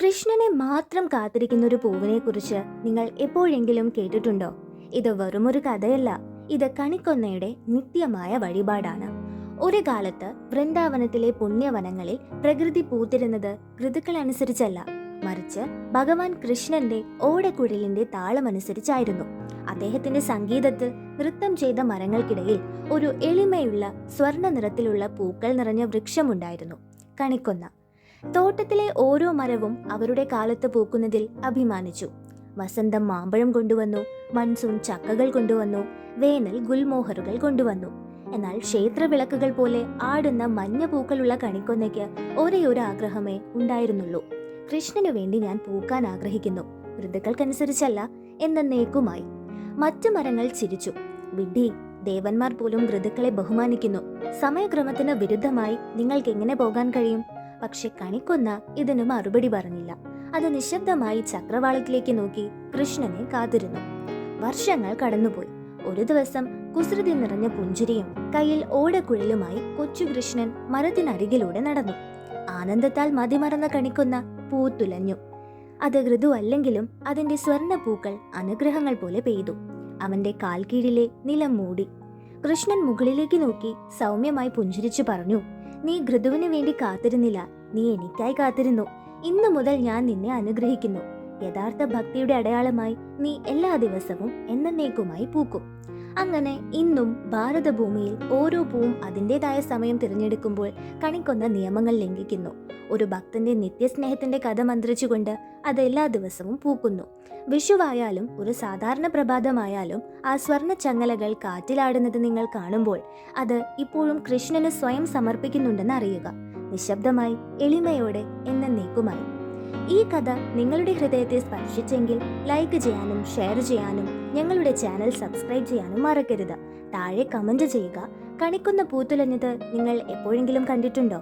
കൃഷ്ണനെ മാത്രം കാത്തിരിക്കുന്ന ഒരു പൂവിനെ കുറിച്ച് നിങ്ങൾ എപ്പോഴെങ്കിലും കേട്ടിട്ടുണ്ടോ? ഇത് വെറുമൊരു കഥയല്ല, ഇത് കണിക്കൊന്നയുടെ നിത്യമായ വഴിപാടാണ്. ഒരു കാലത്ത് വൃന്ദാവനത്തിലെ പുണ്യവനങ്ങളിൽ പ്രകൃതി പൂത്തിരുന്നത് ഋതുക്കൾ അനുസരിച്ചല്ല, മറിച്ച് ഭഗവാൻ കൃഷ്ണന്റെ ഓടക്കുഴലിന്റെ താളമനുസരിച്ചായിരുന്നു. അദ്ദേഹത്തിന്റെ സംഗീതത്തിൽ നൃത്തം ചെയ്ത മരങ്ങൾക്കിടയിൽ ഒരു എളിമയുള്ള സ്വർണ്ണ നിറത്തിലുള്ള പൂക്കൾ നിറഞ്ഞ വൃക്ഷമുണ്ടായിരുന്നു, കണിക്കൊന്ന. തോട്ടത്തിലെ ഓരോ മരവും അവരുടെ കാലത്ത് പൂക്കുന്നതിൽ അഭിമാനിച്ചു. വസന്തം മാമ്പഴം കൊണ്ടുവന്നു, മൺസൂൺ ചക്കകൾ കൊണ്ടുവന്നു, വേനൽ ഗുൽമോഹറുകൾ കൊണ്ടുവന്നു. എന്നാൽ ക്ഷേത്ര വിളക്കുകൾ പോലെ ആടുന്ന മഞ്ഞ പൂക്കളുള്ള കണിക്കൊന്നയ്ക്ക് ഒരേ ഒരു ആഗ്രഹമേ ഉണ്ടായിരുന്നുള്ളൂ: കൃഷ്ണനു വേണ്ടി ഞാൻ പൂക്കാൻ ആഗ്രഹിക്കുന്നു, ഋതുക്കൾക്കനുസരിച്ചല്ല, എന്നേക്കുമായി. മറ്റു മരങ്ങൾ ചിരിച്ചു. വിഡ്ഢി, ദേവന്മാർ പോലും ഋതുക്കളെ ബഹുമാനിക്കുന്നു. സമയക്രമത്തിന് വിരുദ്ധമായി നിങ്ങൾക്ക് എങ്ങനെ പോകാൻ കഴിയും? പക്ഷെ കണിക്കൊന്ന ഇതിന് മറുപടി പറഞ്ഞില്ല. അത് നിശബ്ദമായി ചക്രവാളത്തിലേക്ക് നോക്കി കൃഷ്ണനെ കാത്തിരുന്നു. വർഷങ്ങൾ കടന്നുപോയി. ഒരു ദിവസം കുസൃതി നിറഞ്ഞ പുഞ്ചിരിയും കയ്യിൽ ഓടക്കുഴലുമായി കൊച്ചു കൃഷ്ണൻ മരത്തിനരികിലൂടെ നടന്നു. ആനന്ദത്താൽ മതിമറന്ന കണിക്കൊന്ന പൂത്തുലഞ്ഞു. അത് ഋതുവല്ലെങ്കിലും അതിന്റെ സ്വർണ്ണ പൂക്കൾ അനുഗ്രഹങ്ങൾ പോലെ പെയ്തു. അവന്റെ കാൽക്കീഴിലെ നിലം മൂടി. കൃഷ്ണൻ മുകളിലേക്ക് നോക്കി സൗമ്യമായി പുഞ്ചിരിച്ചു പറഞ്ഞു: നീ ഋതുവിന് വേണ്ടി കാത്തിരുന്നില്ല, നീ എനിക്കായി കാത്തിരുന്നു. ഇന്നു മുതൽ ഞാൻ നിന്നെ അനുഗ്രഹിക്കുന്നു. യഥാർത്ഥ ഭക്തിയുടെ അടയാളമായി നീ എല്ലാ ദിവസവും എന്നേക്കുമായി പൂക്കും. അങ്ങനെ ഇന്നും ഭാരതഭൂമിയിൽ ഓരോ പൂവും അതിൻ്റെതായ സമയം തിരഞ്ഞെടുക്കുമ്പോൾ കണിക്കൊന്ന നിയമങ്ങൾ ലംഘിക്കുന്നു. ഒരു ഭക്തന്റെ നിത്യസ്നേഹത്തിന്റെ കഥ മന്ത്രിച്ചുകൊണ്ട് അത് എല്ലാ ദിവസവും പൂക്കുന്നു. വിഷുവായാലും ഒരു സാധാരണ പ്രഭാതമായാലും ആ സ്വർണ്ണ ചങ്ങലകൾ കാറ്റിലാടുന്നത് നിങ്ങൾ കാണുമ്പോൾ അത് ഇപ്പോഴും കൃഷ്ണന് സ്വയം സമർപ്പിക്കുന്നുണ്ടെന്ന് അറിയുക. നിശബ്ദമായി, എളിമയോടെ, എന്നേക്കുമായി. ഈ കഥ നിങ്ങളുടെ ഹൃദയത്തെ സ്പർശിച്ചെങ്കിൽ ലൈക്ക് ചെയ്യാനും ഷെയർ ചെയ്യാനും ഞങ്ങളുടെ ചാനൽ സബ്സ്ക്രൈബ് ചെയ്യാനും മറക്കരുത്. താഴെ കമന്റ് ചെയ്യുക: കണിക്കൊന്ന പൂത്തുലഞ്ഞത് നിങ്ങൾ എപ്പോഴെങ്കിലും കണ്ടിട്ടുണ്ടോ?